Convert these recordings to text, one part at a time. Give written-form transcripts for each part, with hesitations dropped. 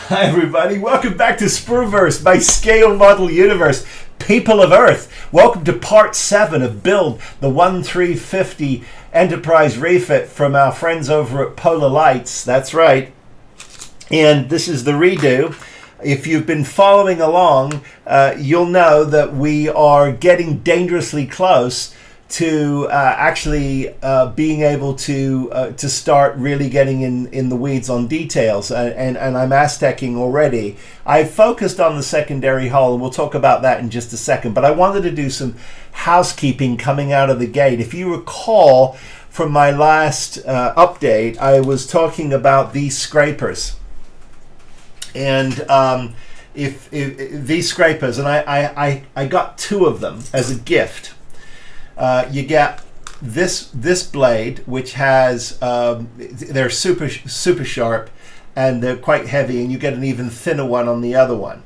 Hi everybody, welcome back to Sprueverse, my scale model universe. People of Earth, welcome to part 7 of Build, the 1350 Enterprise refit from our friends over at Polar Lights. That's right. And this is the redo. If you've been following along, you'll know that we are getting dangerously close to actually being able to start really getting in the weeds on details, and I'm Aztecing already. I've focused on the secondary hull, and we'll talk about that in just a second, but I wanted to do some housekeeping coming out of the gate. If you recall from my last update, I was talking about these scrapers, and if these scrapers, and I got 2 of them as a gift. You get this blade, which has they're super sharp, and they're quite heavy, and you get an even thinner one on the other one.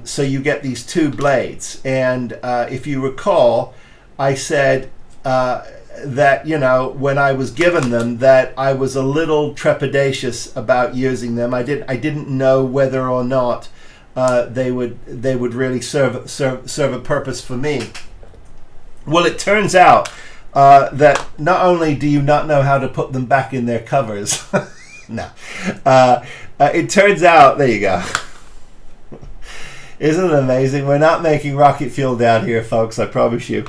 So you get these 2 blades, and if you recall, I said that, you know, when I was given them, that I was a little trepidatious about using them. I didn't know whether or not they would really serve a purpose for me. Well, it turns out that not only do you not know how to put them back in their covers, no, it turns out, there you go. Isn't it amazing? We're not making rocket fuel down here, folks, I promise you.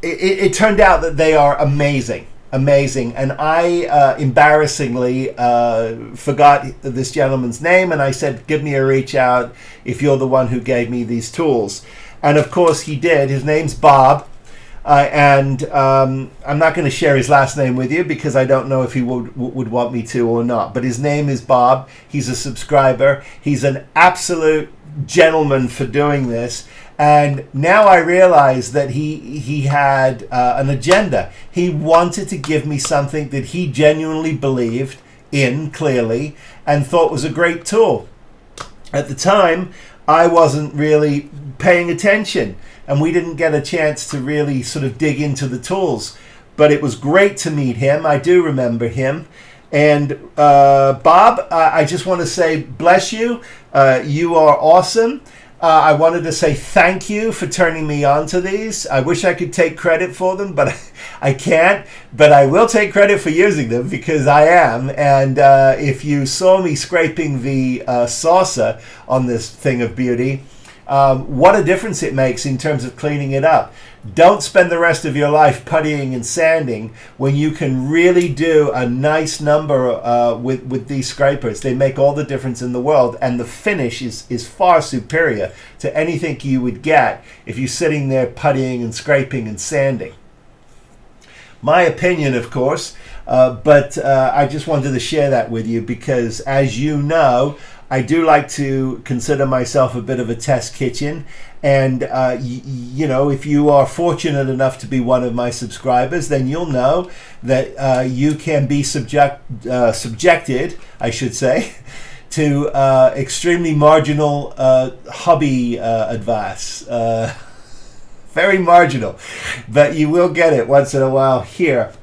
It turned out that they are amazing, and I embarrassingly forgot this gentleman's name, and I said, give me a reach out if you're the one who gave me these tools. And of course he did. His name's Bob, and I'm not going to share his last name with you because I don't know if he would want me to or not. But his name is Bob. He's a subscriber. He's an absolute gentleman for doing this. And now I realize that he had an agenda. He wanted to give me something that he genuinely believed in, clearly, and thought was a great tool. At the time, I wasn't really paying attention, and we didn't get a chance to really sort of dig into the tools. But it was great to meet him. I do remember him. And Bob, I just want to say bless you. You are awesome. I wanted to say thank you for turning me on to these. I wish I could take credit for them, but I can't. But I will take credit for using them because I am. And if you saw me scraping the saucer on this thing of beauty, what a difference it makes in terms of cleaning it up. Don't spend the rest of your life puttying and sanding when you can really do a nice number with these scrapers. They make all the difference in the world, and the finish is far superior to anything you would get if you're sitting there puttying and scraping and sanding. My opinion, of course, but I just wanted to share that with you because, as you know, I do like to consider myself a bit of a test kitchen, and you know, if you are fortunate enough to be one of my subscribers, then you'll know that you can be subjected, I should say, to extremely marginal hobby advice. Very marginal, but you will get it once in a while here.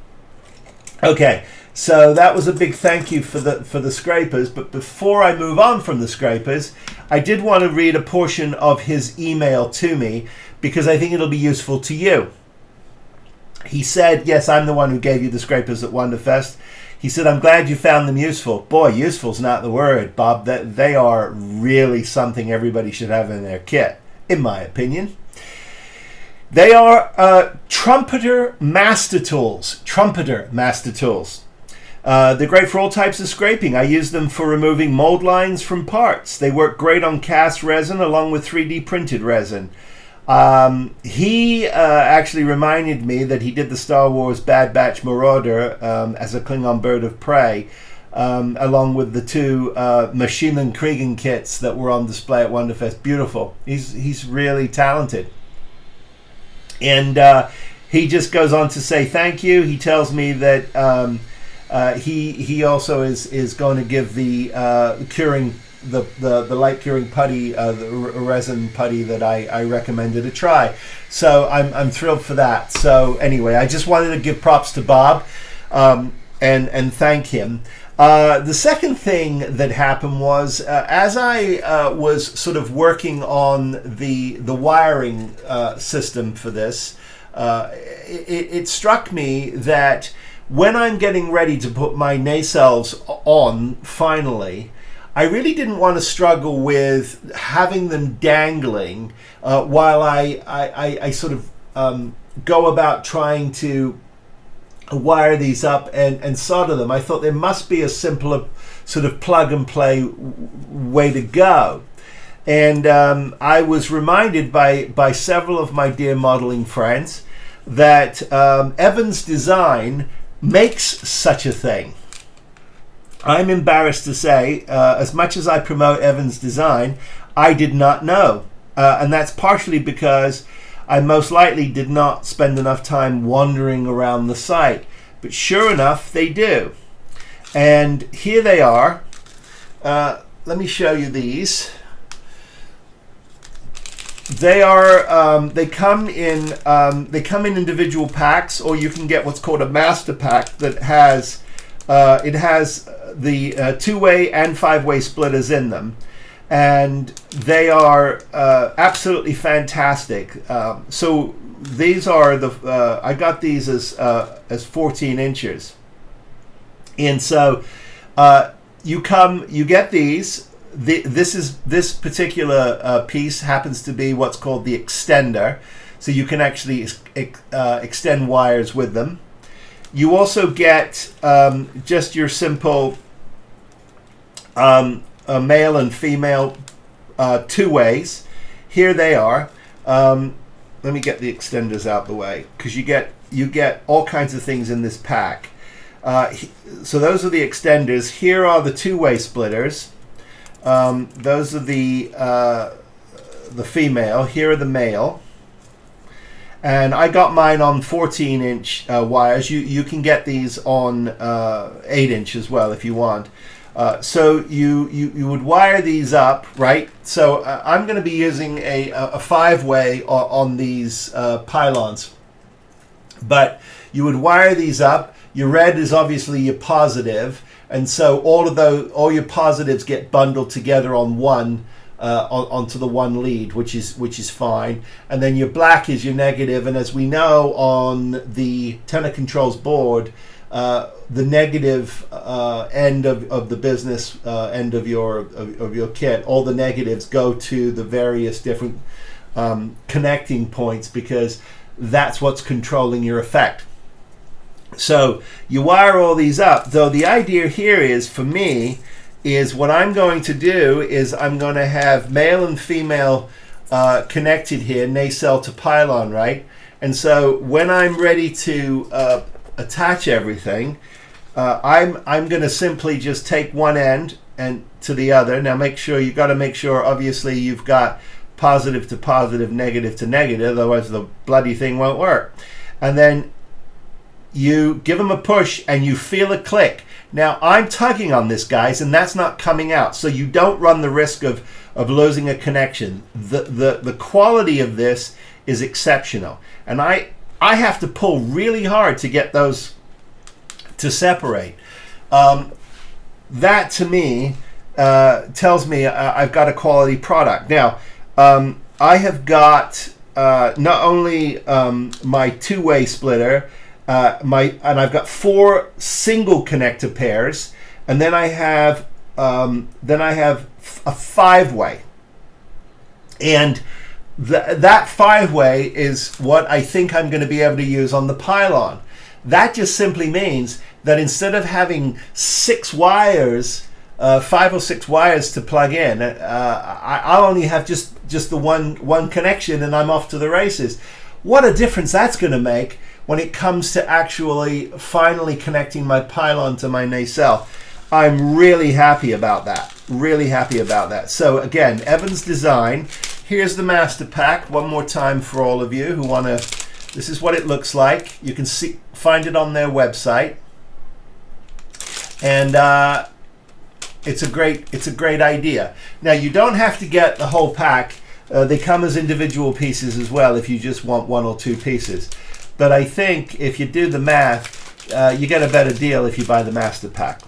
Okay. So that was a big thank you for the scrapers. But before I move on from the scrapers, I did want to read a portion of his email to me because I think it'll be useful to you. He said, yes, I'm the one who gave you the scrapers at Wonderfest. He said, I'm glad you found them useful. Boy, useful's not the word, Bob. That they are really something everybody should have in their kit, in my opinion. They are trumpeter master tools. They're great for all types of scraping. I use them for removing mold lines from parts. They work great on cast resin along with 3D printed resin. He actually reminded me that he did the Star Wars Bad Batch Marauder as a Klingon bird of prey, along with the 2 Maschinen Kriegen kits that were on display at Wonderfest. Beautiful. He's really talented. And he just goes on to say thank you. He tells me that he also is going to give the curing the light curing putty, the resin putty that I recommended a try. So I'm thrilled for that. So anyway, I just wanted to give props to Bob and thank him. The second thing that happened was as I was sort of working on the wiring system for this, it struck me that when I'm getting ready to put my nacelles on finally, I really didn't want to struggle with having them dangling while I sort of go about trying to wire these up and solder them. I thought there must be a simpler sort of plug and play way to go. And I was reminded by several of my dear modeling friends that Evans Design makes such a thing. I'm embarrassed to say, as much as I promote Evans Design, I did not know. And that's partially because I most likely did not spend enough time wandering around the site. But sure enough, they do. And here they are. Let me show you these. They are they come in individual packs, or you can get what's called a master pack that has it has the two-way and five-way splitters in them, and they are absolutely fantastic. So these are the I got these as 14 inches, and so you get these. This particular piece happens to be what's called the extender, so you can actually extend wires with them. You also get just your simple male and female two ways. Here they are. Let me get the extenders out the way, because you get all kinds of things in this pack. So those are the extenders. Here are the two-way splitters. Those are the female. Here are the male. And I got mine on 14-inch wires. You can get these on 8-inch as well if you want. So you would wire these up, right? So I'm going to be using a five-way on these pylons. But you would wire these up. Your red is obviously your positive. And so all your positives get bundled together on one onto the one lead, which is fine. And then your black is your negative. And as we know on the Tenor Controls board, the negative end of the business end of your kit, all the negatives go to the various different connecting points, because that's what's controlling your effect. So you wire all these up, though the idea here is, for me, is what I'm going to do is I'm going to have male and female connected here, nacelle to pylon, right? And so when I'm ready to attach everything, I'm going to simply just take one end and to the other. Now you got to make sure, obviously, you've got positive to positive, negative to negative, otherwise the bloody thing won't work. And then you give them a push and you feel a click. Now I'm tugging on this, guys, and that's not coming out, so you don't run the risk of losing a connection. The quality of this is exceptional, and I have to pull really hard to get those to separate. That to me tells me I've got a quality product. Now I have got not only my two-way splitter, and I've got 4 single connector pairs, and then I have a 5-way, and that 5-way is what I think I'm going to be able to use on the pylon. That just simply means that instead of having 6 wires, 5 or 6 wires to plug in, I'll only have just the one connection, and I'm off to the races. What a difference that's going to make when it comes to actually finally connecting my pylon to my nacelle. I'm really happy about that. Really happy about that. So again, Evans Design. Here's the master pack one more time for all of you who want to. This is what it looks like. You can find it on their website, and it's a great idea. Now you don't have to get the whole pack. They come as individual pieces as well if you just want 1 or 2 pieces. But I think if you do the math, you get a better deal if you buy the master pack.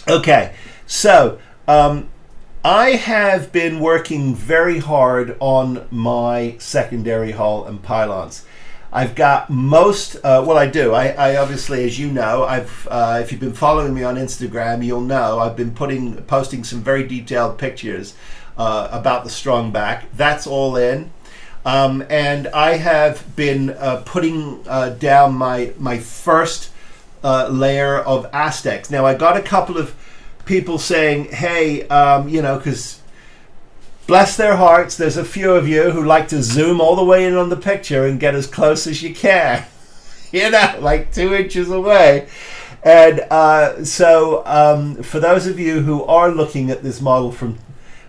Okay, so I have been working very hard on my secondary hull and pylons. I've got most, well, I do. I obviously, as you know, if you've been following me on Instagram, you'll know I've been posting some very detailed pictures about the strong back. That's all in. And I have been putting down my first layer of Aztecs. Now, I got a couple of people saying, hey, you know, because bless their hearts, there's a few of you who like to zoom all the way in on the picture and get as close as you can, you know, like 2 inches away. And so for those of you who are looking at this model from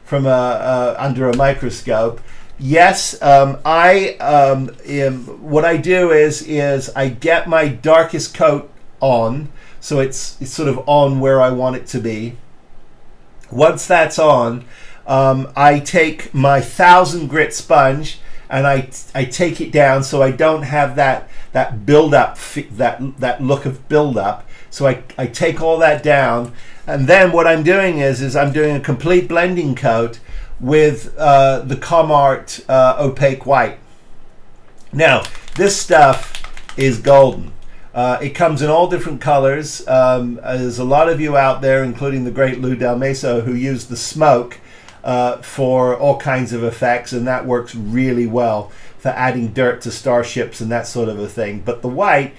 under a microscope, yes, what I do is I get my darkest coat on, so it's sort of on where I want it to be. Once that's on, I take my 1000 grit sponge and I take it down so I don't have that build up, that look of build up. So I take all that down, and then what I'm doing is I'm doing a complete blending coat with the Comart opaque white. Now this stuff is golden. It comes in all different colors. There's a lot of you out there, including the great Lou Del Meso, who use the smoke for all kinds of effects, and that works really well for adding dirt to starships and that sort of a thing. But the white,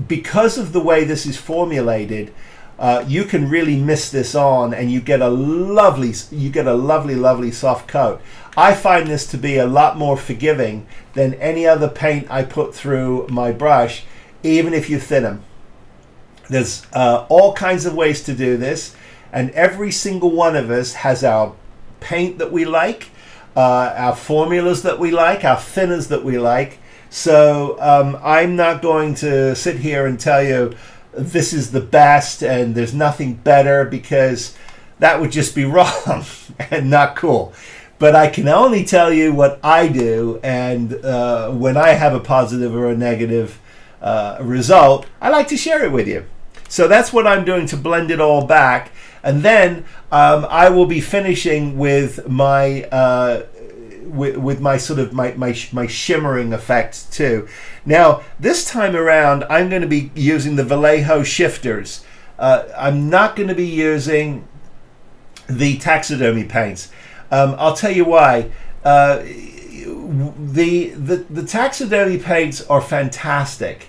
because of the way this is formulated, you can really mist this on, and you get a lovely soft coat. I find this to be a lot more forgiving than any other paint I put through my brush, even if you thin them. There's all kinds of ways to do this, and every single one of us has our paint that we like, our formulas that we like, our thinners that we like. So I'm not going to sit here and tell you this is the best and there's nothing better, because that would just be wrong and not cool. But I can only tell you what I do, and when I have a positive or a negative result, I like to share it with you. So that's what I'm doing to blend it all back, and then I will be finishing with my with my sort of my shimmering effect too. Now this time around, I'm going to be using the Vallejo shifters. I'm not going to be using the taxidermy paints. I'll tell you why. The taxidermy paints are fantastic,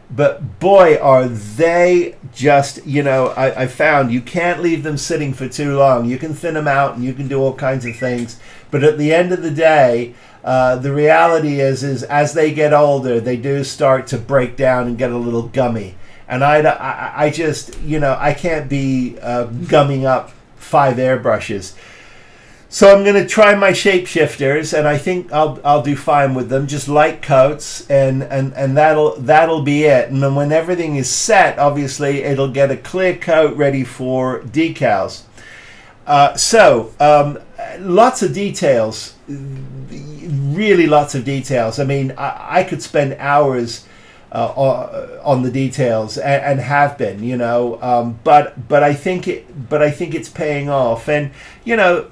but boy, are they just, you know, I found you can't leave them sitting for too long. You can thin them out and you can do all kinds of things, but at the end of the day, the reality is as they get older, they do start to break down and get a little gummy. And I just, you know, I can't be gumming up 5 airbrushes. So I'm going to try my shapeshifters, and I think I'll do fine with them. Just light coats, and that'll be it. And then when everything is set, obviously it'll get a clear coat ready for decals. Lots of details, really lots of details. I mean, I could spend hours on the details, and have been, you know. But I think it's paying off, and you know.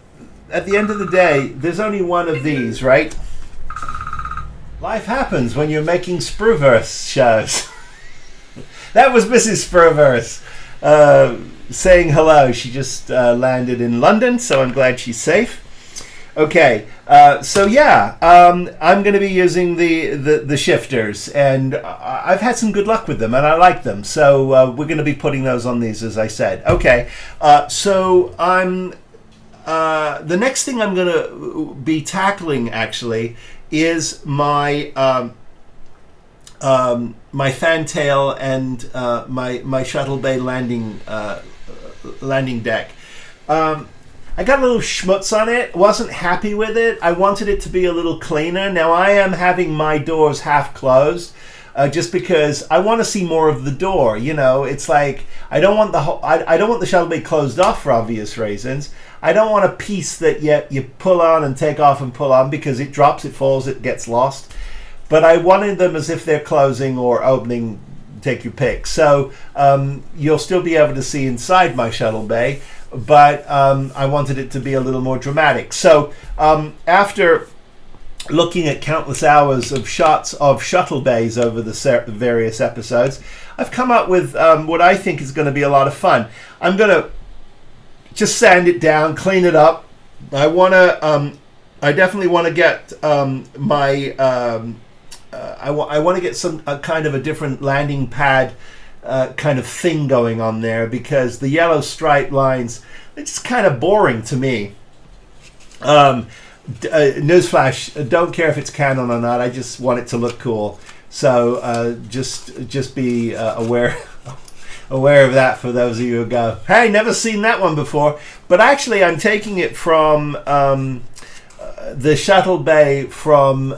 At the end of the day, there's only one of these, right? Life happens when you're making Spruverse shows. That was Mrs. Spruverse saying hello. She just landed in London, so I'm glad she's safe. Okay, so yeah, I'm going to be using the shifters, and I've had some good luck with them, and I like them. So we're going to be putting those on these, as I said. Okay, so I'm... the next thing I'm going to be tackling actually is my my fantail and my Shuttle Bay landing deck. I got a little schmutz on it. Wasn't happy with it. I wanted it to be a little cleaner. Now I am having my doors half closed. Just because I want to see more of the door, you know. It's like I don't want the Shuttle Bay closed off for obvious reasons. I don't want a piece that you pull on and take off and pull on, because it drops, it falls, it gets lost. But I wanted them as if they're closing or opening take your pick. So you'll still be able to see inside my shuttle bay, but I wanted it to be a little more dramatic. So after looking at countless hours of shots of shuttle bays over the various episodes, I've come up with what I think is going to be a lot of fun. I'm going to just sand it down, clean it up. I definitely want to get I want to get some kind of a different landing pad kind of thing going on there, because the yellow stripe lines, it's just kind of boring to me. Newsflash, don't care if it's Canon or not, I just want it to look cool. So just be aware of that for those of you who go, hey, never seen that one before. But actually I'm taking it from the shuttle bay from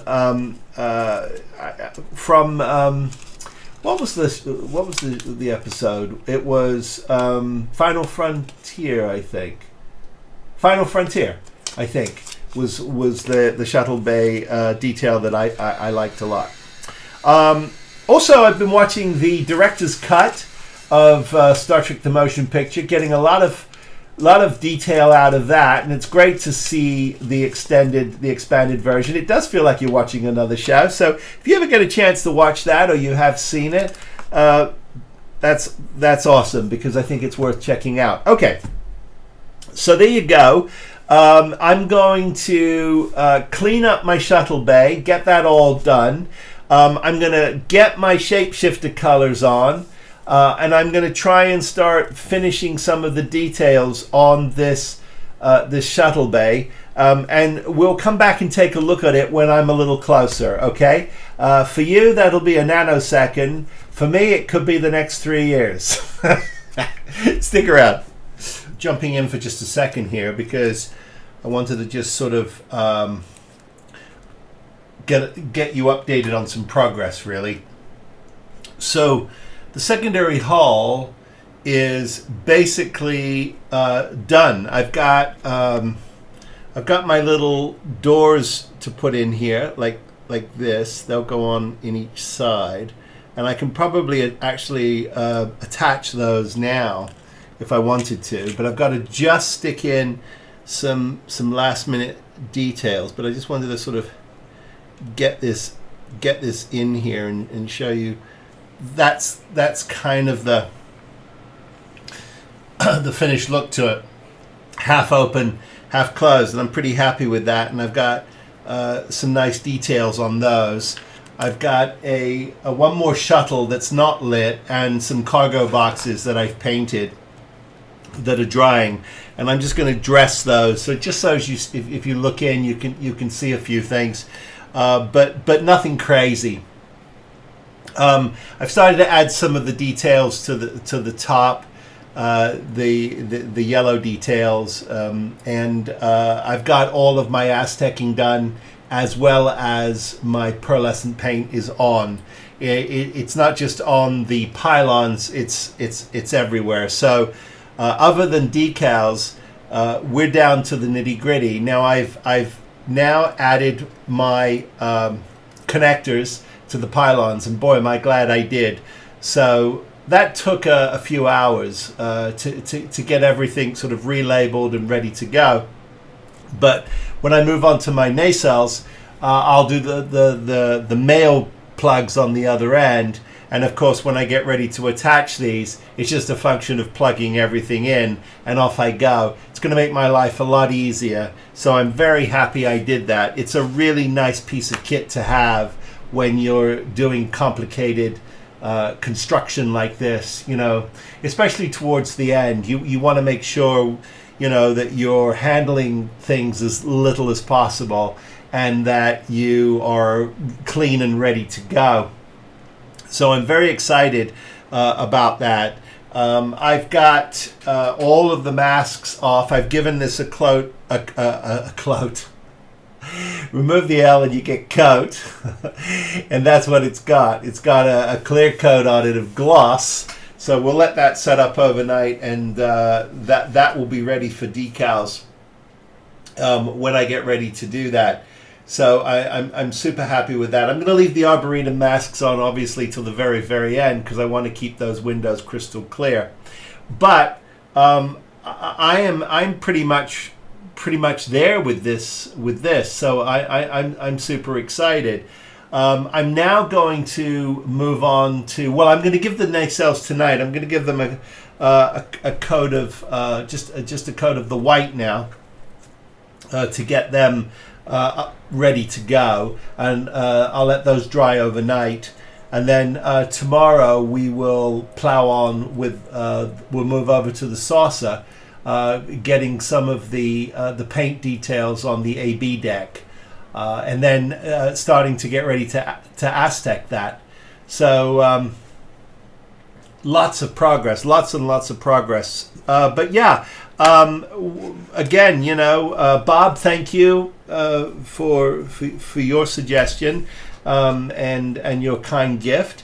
what was the episode? It was Final Frontier, I think. Final Frontier, I think, was the shuttle bay detail that I liked a lot. Also, I've been watching the director's cut of Star Trek: The Motion Picture, getting a lot of detail out of that, and it's great to see the expanded version. It does feel like you're watching another show. So if you ever get a chance to watch that, or you have seen it, that's awesome, because I think it's worth checking out. Okay, so there you go. I'm going to clean up my shuttle bay, get that all done. I'm going to get my shapeshifter colors on. And I'm going to try and start finishing some of the details on this shuttle bay, and we'll come back and take a look at it when I'm a little closer. Okay, for you that'll be a nanosecond. For me, it could be the next 3 years. Stick around. Jumping in for just a second here, because I wanted to just sort of get you updated on some progress, really. So the secondary hull is basically done. I've got my little doors to put in here, like this. They'll go on in each side, and I can probably actually attach those now if I wanted to. But I've got to just stick in some last minute details. But I just wanted to sort of get this in here and show you. That's kind of the finished look to it. Half open, half closed, and I'm pretty happy with that. And I've got some nice details on those. I've got a one more shuttle that's not lit, and some cargo boxes that I've painted that are drying, and I'm just going to dress those. So just so if you look in, you can see a few things, but nothing crazy. I've started to add some of the details to the top, the yellow details, and I've got all of my Aztecing done, as well as my pearlescent paint is on. It's not just on the pylons; it's everywhere. So other than decals, we're down to the nitty gritty. Now I've now added my connectors to the pylons, and boy am I glad I did. So that took a few hours to get everything sort of relabeled and ready to go. But when I move on to my nacelles, I'll do the male plugs on the other end, and of course when I get ready to attach these, it's just a function of plugging everything in and off I go. It's going to make my life a lot easier, so I'm very happy I did that. It's a really nice piece of kit to have when you're doing complicated construction like this, especially towards the end. You want to make sure, that you're handling things as little as possible, and that you are clean and ready to go. So I'm very excited about that. I've got all of the masks off. I've given this a cloat. Remove the L and you get coat, and that's what it's got. It's got a clear coat on it of gloss, so we'll let that set up overnight, and that will be ready for decals when I get ready to do that. So I'm super happy with that. I'm going to leave the Arboretum masks on, obviously, till the very, very end, because I want to keep those windows crystal clear. But I'm pretty much there with this. So I'm super excited. I'm now going to move on to, well, I'm going to give the nacelles tonight. I'm going to give them a coat of just a coat of the white now to get them ready to go, and I'll let those dry overnight, and then tomorrow we will plow on with we'll move over to the saucer, getting some of the paint details on the AB deck, and then starting to get ready to Aztec that. So lots of progress, lots and lots of progress. But yeah, again, you know, Bob, thank you for your suggestion and your kind gift.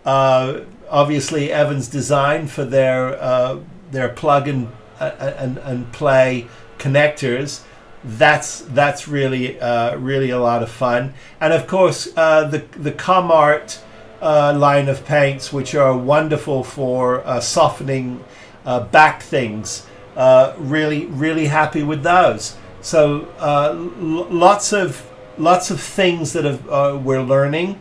Obviously, Evan's Design for their plug and play connectors. That's really a lot of fun. And of course, the Comart line of paints, which are wonderful for softening back things. Really happy with those. So lots of things that we're learning,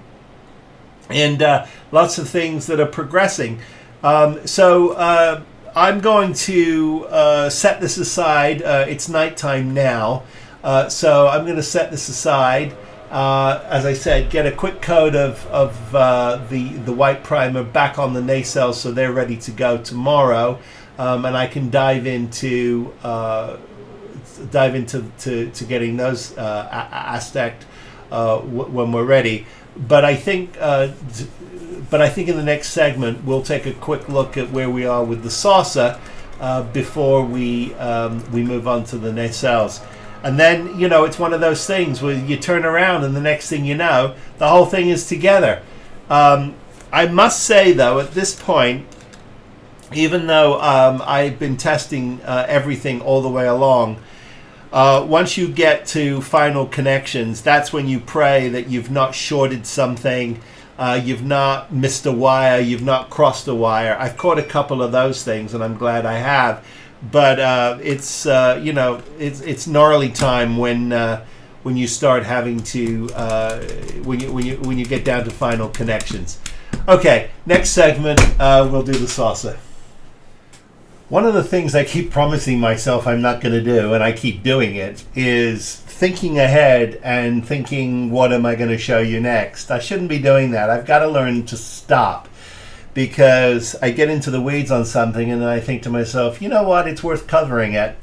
and lots of things that are progressing. So I'm going to set this aside. It's nighttime now, so I'm going to set this aside. As I said, get a quick coat of the white primer back on the nacelles, so they're ready to go tomorrow, and I can dive into getting those Aztec when we're ready. But I think in the next segment we'll take a quick look at where we are with the saucer before we move on to the nacelles. And then, you know, it's one of those things where you turn around and the next thing you know, the whole thing is together. I must say, though, at this point, even though I've been testing everything all the way along, once you get to final connections, that's when you pray that you've not shorted something, you've not missed a wire, you've not crossed a wire. I've caught a couple of those things, and I'm glad I have. But it's you know, it's gnarly time when you start having to when you get down to final connections. Okay, next segment we'll do the saucer. One of the things I keep promising myself I'm not going to do, and I keep doing it, is thinking ahead and thinking, what am I going to show you next? I shouldn't be doing that. I've got to learn to stop, because I get into the weeds on something and then I think to myself, you know what, it's worth covering it.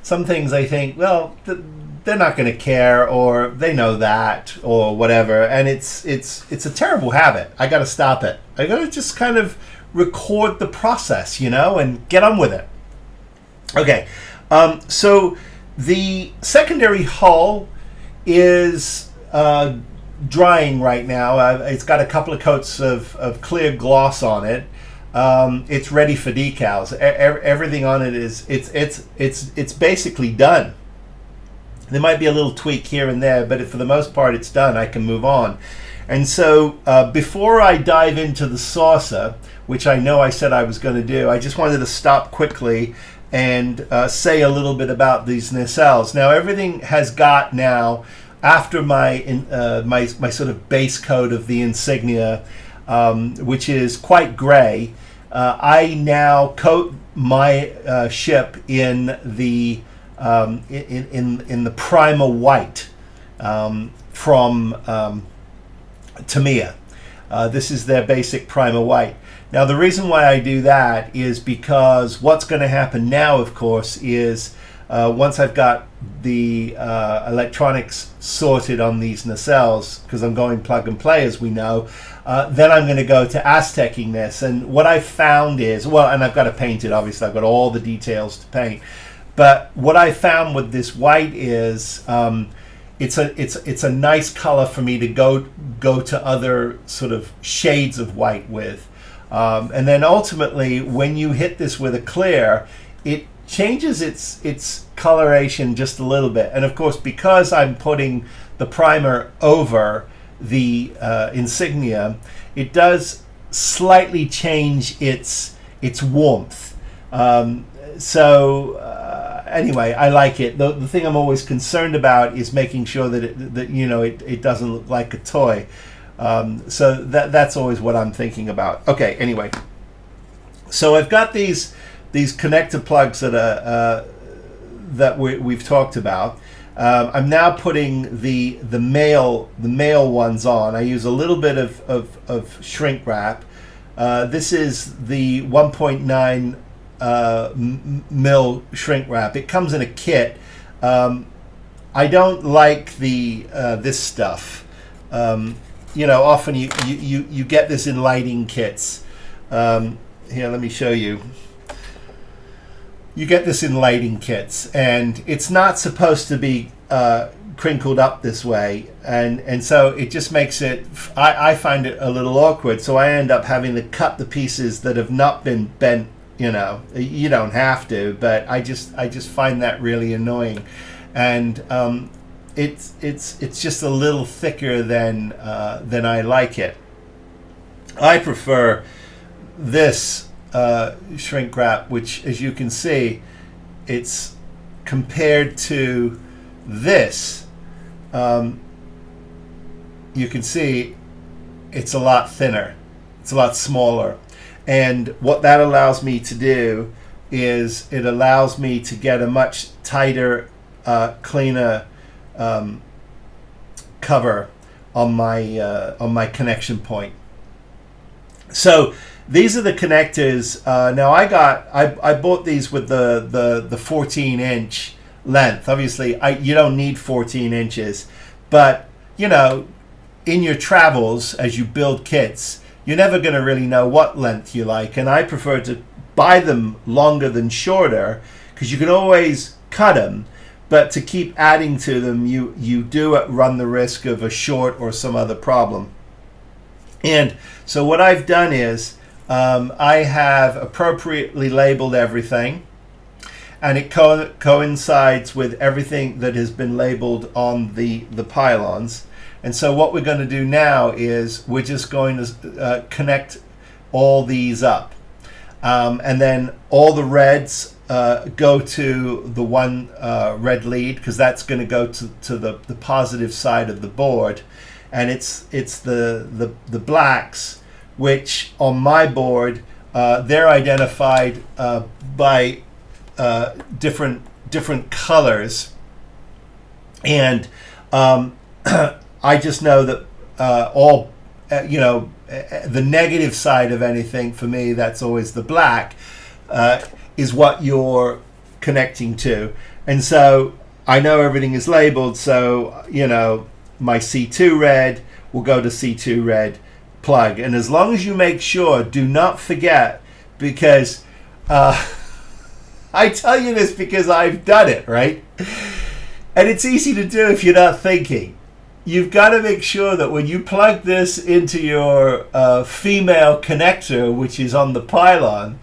Some things I think, well, they're not going to care, or they know that, or whatever, and it's a terrible habit. I got to stop it. I got to just kind of record the process, you know, and get on with it. Okay, so the secondary hull is drying right now. It's got a couple of coats of clear gloss on it. It's ready for decals. Everything on it is it's basically done. There might be a little tweak here and there, but for the most part it's done. I can move on. And so before I dive into the saucer, which I know I said I was going to do, I just wanted to stop quickly and say a little bit about these nacelles. Now everything has got now, after my sort of base coat of the insignia, which is quite gray, I now coat my ship in the in the primer white from Tamiya. This is their basic primer white. Now the reason why I do that is because what's going to happen now, of course, is once I've got the electronics sorted on these nacelles, because I'm going plug and play, as we know, then I'm going to go to Aztecing this. And what I've found is, well, and I've got to paint it, obviously, I've got all the details to paint. But what I found with this white is it's a nice color for me to go to other sort of shades of white with. And then ultimately, when you hit this with a clear, it changes its coloration just a little bit. And of course, because I'm putting the primer over the insignia, it does slightly change its warmth. Anyway, I like it. The thing I'm always concerned about is making sure that it doesn't look like a toy. So that's always what I'm thinking about. Okay, anyway, so I've got these connector plugs that we've talked about. I'm now putting the male ones on. I use a little bit of shrink wrap. This is the 1.9 mil shrink wrap. It comes in a kit. I don't like this stuff. Often you get this in lighting kits. Here, let me show you. You get this in lighting kits, and it's not supposed to be crinkled up this way, and so it just makes it. I find it a little awkward. So I end up having to cut the pieces that have not been bent. You don't have to, but I just find that really annoying, and it's just a little thicker than I like it. I prefer this shrink wrap, which, as you can see, it's compared to this. You can see it's a lot thinner. It's a lot smaller. And what that allows me to do is it allows me to get a much tighter, cleaner cover on my connection point. So these are the connectors. Now I bought these with the 14-inch length. Obviously, you don't need 14 inches, but in your travels as you build kits, you're never going to really know what length you like, and I prefer to buy them longer than shorter because you can always cut them, but to keep adding to them, you do run the risk of a short or some other problem. And so what I've done is I have appropriately labeled everything, and it coincides with everything that has been labeled on the pylons. And so what we're going to do now is we're just going to connect all these up. And then all the reds go to the one red lead, because that's going to go to the positive side of the board. And it's the blacks, which on my board, they're identified by different colors. And I just know that the negative side of anything for me, that's always the black, is what you're connecting to. And so I know everything is labeled, so my C2 red will go to C2 red plug. And as long as you make sure, do not forget, because I tell you this because I've done it, right? And it's easy to do if you're not thinking. You've got to make sure that when you plug this into your female connector, which is on the pylon,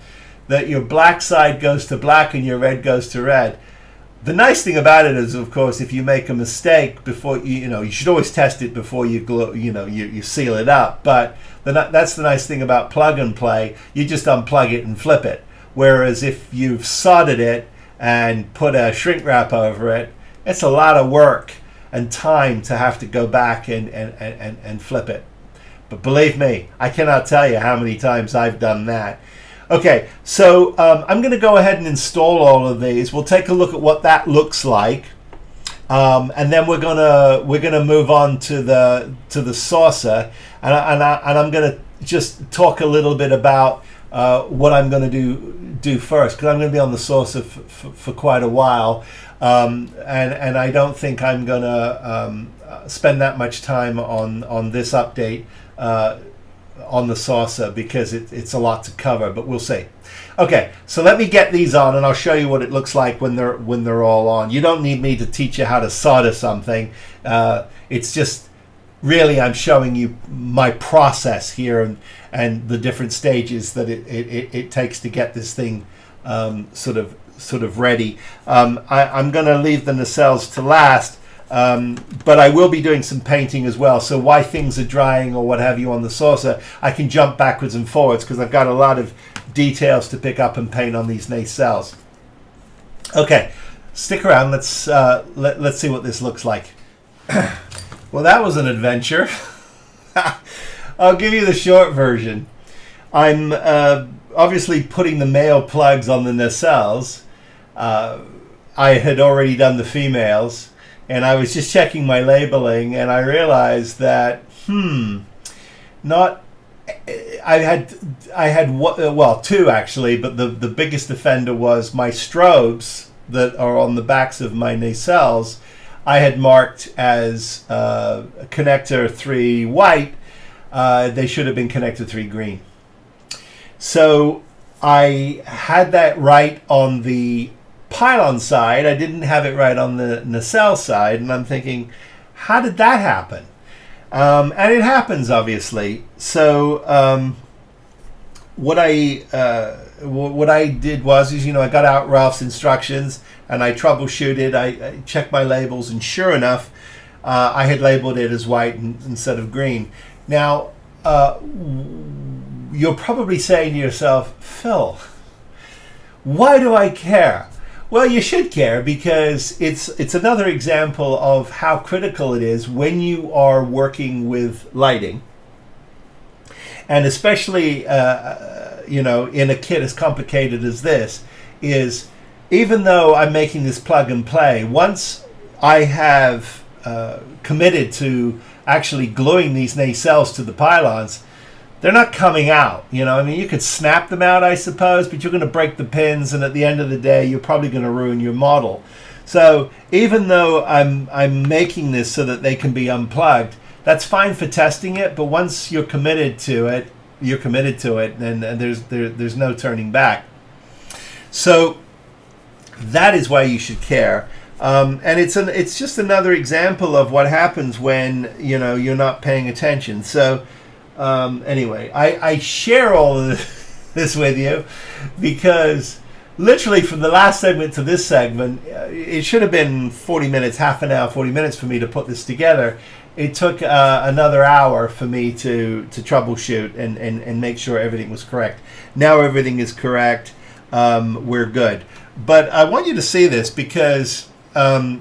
that your black side goes to black and your red goes to red. The nice thing about it is, of course, if you make a mistake before you should always test it before you glue, you seal it up. But that's the nice thing about plug and play. You just unplug it and flip it. Whereas if you've soldered it and put a shrink wrap over it, it's a lot of work and time to have to go back and flip it. But believe me, I cannot tell you how many times I've done that. Okay, so I'm going to go ahead and install all of these. We'll take a look at what that looks like, and then we're gonna move on to the saucer, and I'm going to just talk a little bit about what I'm going to do first, because I'm going to be on the saucer for quite a while. And I don't think I'm going to spend that much time on this update on the saucer, because it's a lot to cover, but we'll see. Okay, so let me get these on and I'll show you what it looks like when they're all on. You don't need me to teach you how to solder something. It's just really I'm showing you my process here and the different stages that it takes to get this thing sort of sort of ready. I'm going to leave the nacelles to last, but I will be doing some painting as well. So while things are drying or what have you on the saucer, I can jump backwards and forwards because I've got a lot of details to pick up and paint on these nacelles. Okay, stick around. Let's see what this looks like. Well, that was an adventure. I'll give you the short version. I'm obviously putting the male plugs on the nacelles. I had already done the females, and I was just checking my labeling, and I realized that I had well, two actually, but the biggest offender was my strobes that are on the backs of my nacelles. I had marked as connector 3 white. They should have been connector 3 green. So I had that right on the pylon side. I didn't have it right on the nacelle side, and I'm thinking, how did that happen? And it happens, obviously. So what I did was, I got out Ralph's instructions and I troubleshooted. I checked my labels, and sure enough, I had labeled it as white instead of green. Now, you're probably saying to yourself, Phil, why do I care? Well, you should care because it's another example of how critical it is when you are working with lighting, and especially in a kit as complicated as this. Is even though I'm making this plug and play, once I have committed to actually gluing these nacelles to the pylons, they're not coming out. You could snap them out, I suppose, but you're going to break the pins, and at the end of the day, you're probably going to ruin your model. So even though I'm making this so that they can be unplugged, that's fine for testing it. But once you're committed to it, and there's no turning back. So that is why you should care. And it's just another example of what happens when you're not paying attention. So. Anyway, I share all of this with you because literally from the last segment to this segment, it should have been 40 minutes, half an hour, 40 minutes for me to put this together. It took another hour for me to troubleshoot and make sure everything was correct. Now everything is correct. We're good. But I want you to see this because, here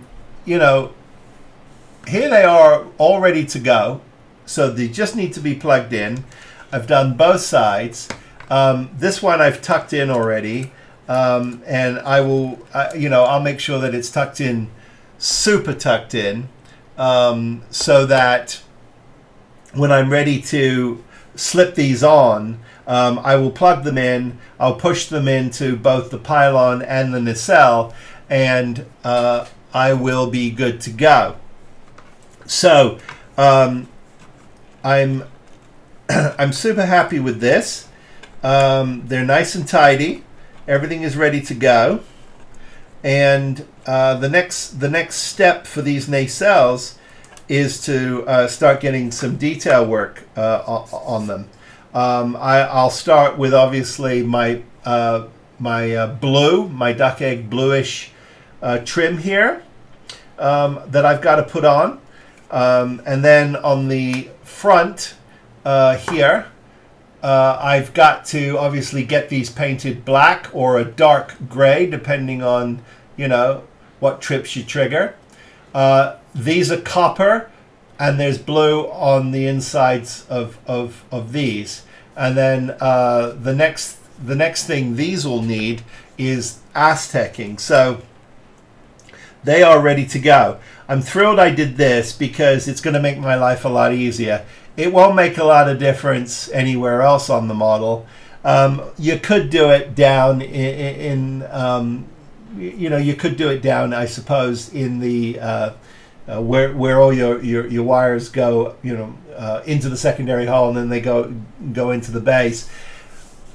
they are all ready to go. So they just need to be plugged in. I've done both sides. This one I've tucked in already. And I will, I'll make sure that it's tucked in, super tucked in, so that when I'm ready to slip these on, I will plug them in. I'll push them into both the pylon and the nacelle, and I will be good to go. So, I'm super happy with this. They're nice and tidy. Everything is ready to go. And the next step for these nacelles is to start getting some detail work on them. I'll start with obviously my duck egg bluish trim here that I've got to put on. And then on the front here, I've got to obviously get these painted black or a dark gray, depending on what trips you trigger. These are copper, and there's blue on the insides of these. And then the next thing these will need is Aztecing. So they are ready to go. I'm thrilled I did this because it's going to make my life a lot easier. It won't make a lot of difference anywhere else on the model. You could do it down you could do it down, I suppose, in the where all your wires go, into the secondary hole, and then they go into the base.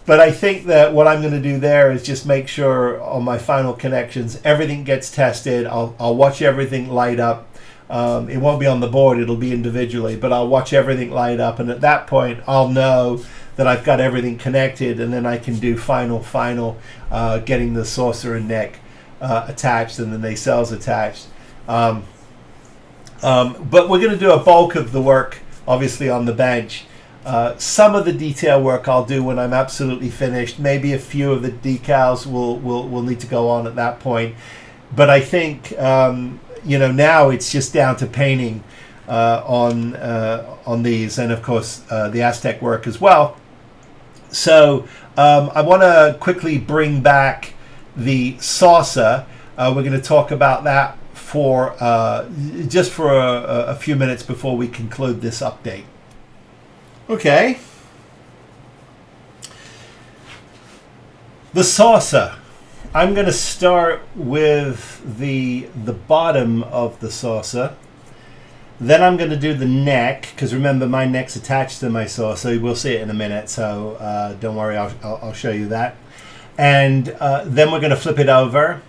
But I think that what I'm going to do there is just make sure on my final connections everything gets tested. I'll watch everything light up. It won't be on the board, it'll be individually, but I'll watch everything light up, and at that point I'll know that I've got everything connected, and then I can do final getting the saucer and neck attached and the nacelles attached. But we're going to do a bulk of the work, obviously, on the bench. Some of the detail work I'll do when I'm absolutely finished. Maybe a few of the decals will need to go on at that point. But I think now it's just down to painting on these, and of course the Aztec work as well. So I want to quickly bring back the saucer. We're going to talk about that for just for a few minutes before we conclude this update. Okay. The saucer. I'm going to start with the bottom of the saucer. Then I'm going to do the neck, because remember my neck's attached to my saucer. We'll see it in a minute, so don't worry, I'll show you that. And then we're going to flip it over,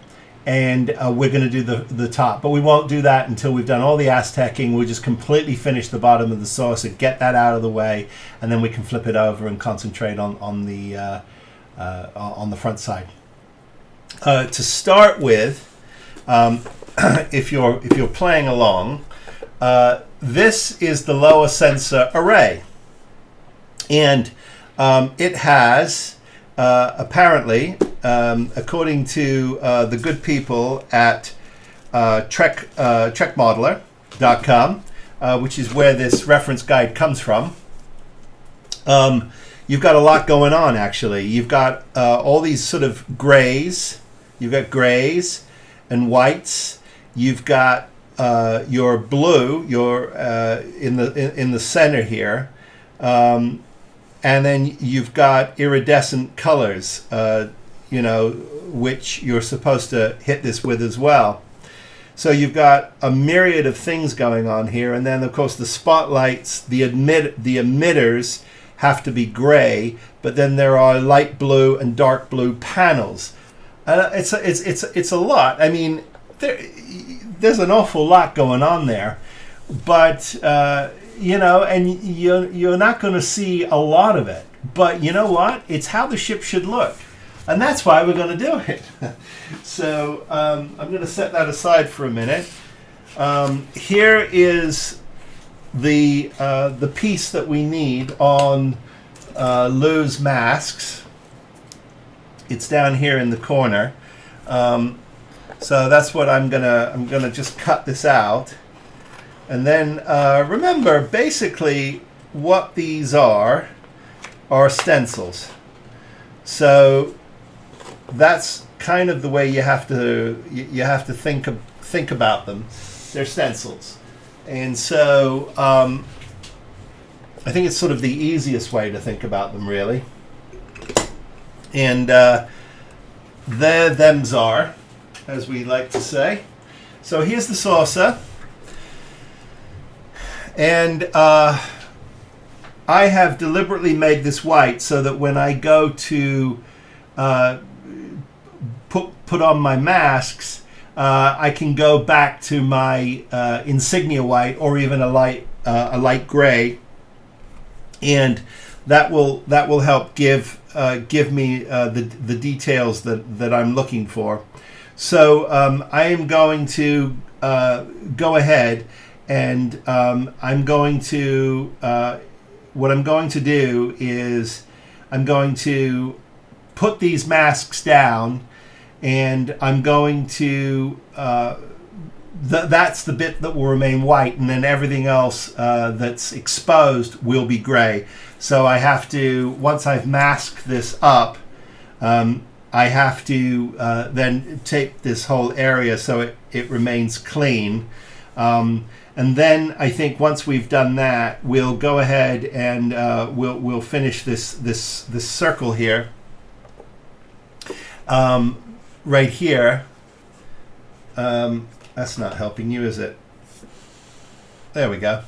and we're going to do the top. But we won't do that until we've done all the Aztecing. We'll just completely finish the bottom of the saucer, get that out of the way, and then we can flip it over and concentrate on the front side. To start with, if you're playing along, this is the lower sensor array, and it has apparently, according to the good people at TrekModeler.com, which is where this reference guide comes from, you've got a lot going on. Actually, you've got all these sort of grays. You've got grays and whites. You've got your blue, your in the center here, and then you've got iridescent colors, which you're supposed to hit this with as well. So you've got a myriad of things going on here, and then of course the spotlights, the emitters have to be gray, but then there are light blue and dark blue panels. It's a lot. I mean, there's an awful lot going on there, but and you're not going to see a lot of it. But you know what? It's how the ship should look, and that's why we're going to do it. So I'm going to set that aside for a minute. Here is the piece that we need on Lou's masks. It's down here in the corner. So that's what I'm gonna just cut this out, and then remember, basically what these are stencils. So that's kind of the way you have to think about them. They're stencils, and so I think it's sort of the easiest way to think about them, really. And there thems are, as we like to say. So here's the saucer, and I have deliberately made this white so that when I go to put on my masks, I can go back to my insignia white or even a light gray, and that will help give me the details that I'm looking for. So I am going to go ahead, and I'm going to what I'm going to do is I'm going to put these masks down, and I'm going to that's the bit that will remain white, and then everything else that's exposed will be gray. So I have to, once I've masked this up, I have to then tape this whole area so it remains clean. And then I think once we've done that, we'll go ahead and we'll finish this circle here, right here. That's not helping you, is it? There we go.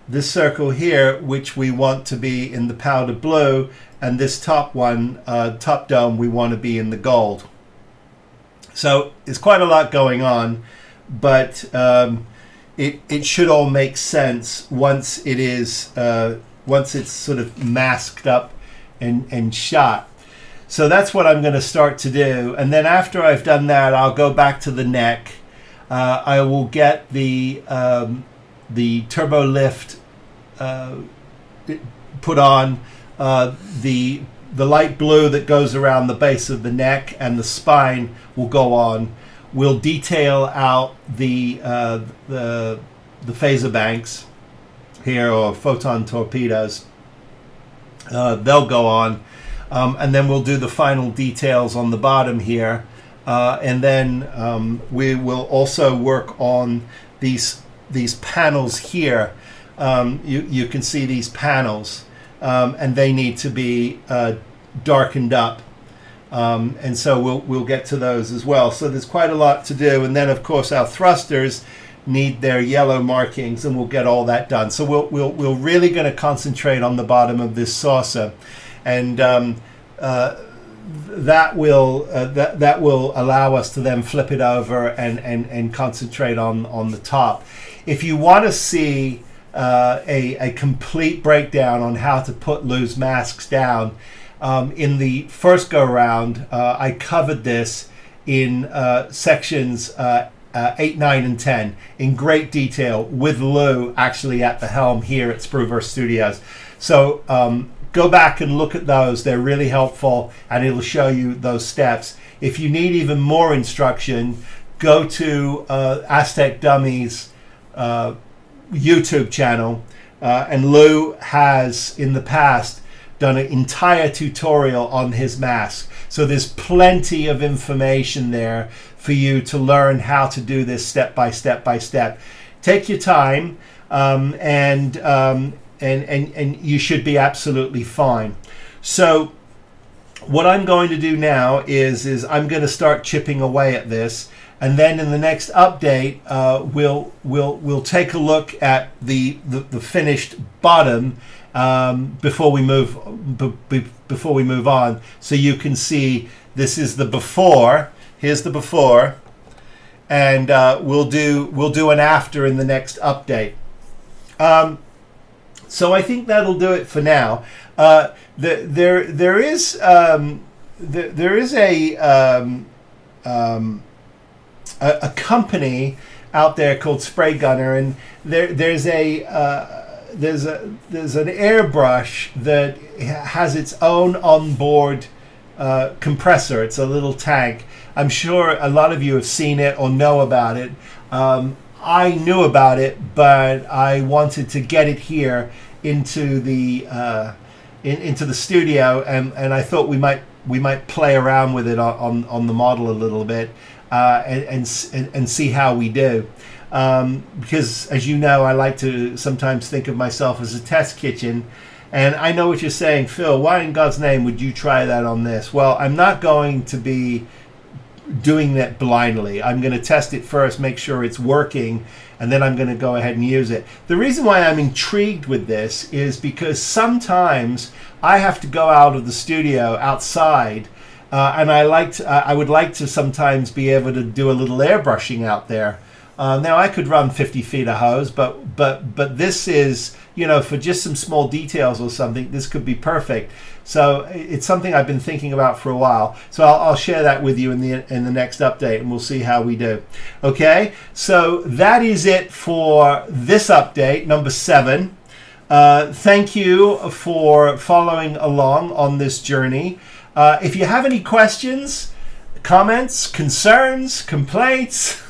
This circle here, which we want to be in the powder blue, and this top one, top dome, we want to be in the gold. So there's quite a lot going on, but it should all make sense once it's sort of masked up and shot. So that's what I'm going to start to do. And then after I've done that, I'll go back to the neck. I will get the turbo lift put on, the light blue that goes around the base of the neck and the spine will go on. We'll detail out the phaser banks here, or photon torpedoes. They'll go on, and then we'll do the final details on the bottom here, and then we will also work on these panels here. You can see these panels, and they need to be darkened up, and so we'll get to those as well. So there's quite a lot to do, and then of course our thrusters need their yellow markings, and we'll get all that done. So we're really going to concentrate on the bottom of this saucer, and that will allow us to then flip it over and concentrate on the top. If you want to see a complete breakdown on how to put loose masks down, in the first go round, I covered this in sections 8, 9, and 10 in great detail, with Lou actually at the helm here at Sprueverse Studios. So go back and look at those. They're really helpful, and it'll show you those steps. If you need even more instruction, go to Aztec Dummies YouTube channel, and Lou has in the past done an entire tutorial on his mask. So there's plenty of information there for you to learn how to do this step by step by step. Take your time, and you should be absolutely fine. So what I'm going to do now is I'm going to start chipping away at this, and then in the next update, we'll take a look at the finished bottom before we move on, so you can see this is the before. Here's the before, and we'll do an after in the next update. So I think that'll do it for now. There is a company out there called Spray Gunner, and there's an airbrush that has its own onboard compressor. It's a little tank. I'm sure a lot of you have seen it or know about it. I knew about it, but I wanted to get it here into the studio, and I thought we might play around with it on the model a little bit, and see how we do. Because as you know, I like to sometimes think of myself as a test kitchen, and I know what you're saying, Phil, why in God's name would you try that on this? Well, I'm not going to be doing that blindly. I'm going to test it first, make sure it's working, and then I'm going to go ahead and use it. The reason why I'm intrigued with this is because sometimes I have to go out of the studio outside, and I would like to sometimes be able to do a little airbrushing out there. Now I could run 50 feet of hose, but this is, for just some small details or something, this could be perfect. So it's something I've been thinking about for a while. So I'll share that with you in the next update, and we'll see how we do. Okay, so that is it for this update, number 7. Thank you for following along on this journey. If you have any questions, comments, concerns, complaints,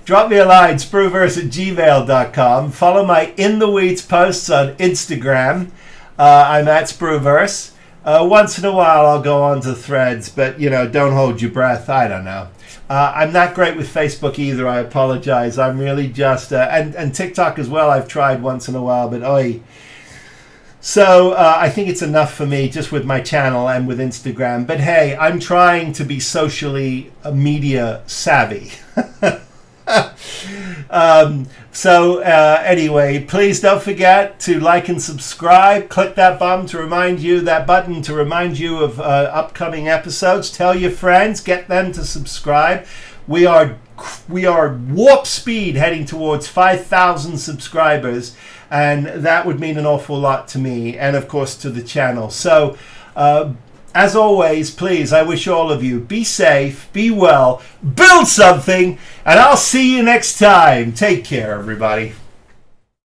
drop me a line, sprueverse@gmail.com. Follow my In the Weeds posts on Instagram. I'm at Sprueverse. Once in a while I'll go on to Threads, but don't hold your breath. I don't know. I'm not great with Facebook either. I apologize. I'm really just and TikTok as well. I've tried once in a while, but oi. So I think it's enough for me just with my channel and with Instagram. But hey, I'm trying to be socially media savvy. Anyway, please don't forget to like and subscribe. Click that button to remind you of upcoming episodes. Tell your friends, get them to subscribe. We are we are warp speed heading towards 5,000 subscribers, and that would mean an awful lot to me and of course to the channel. So as always, please, I wish all of you be safe, be well, build something, and I'll see you next time. Take care, everybody.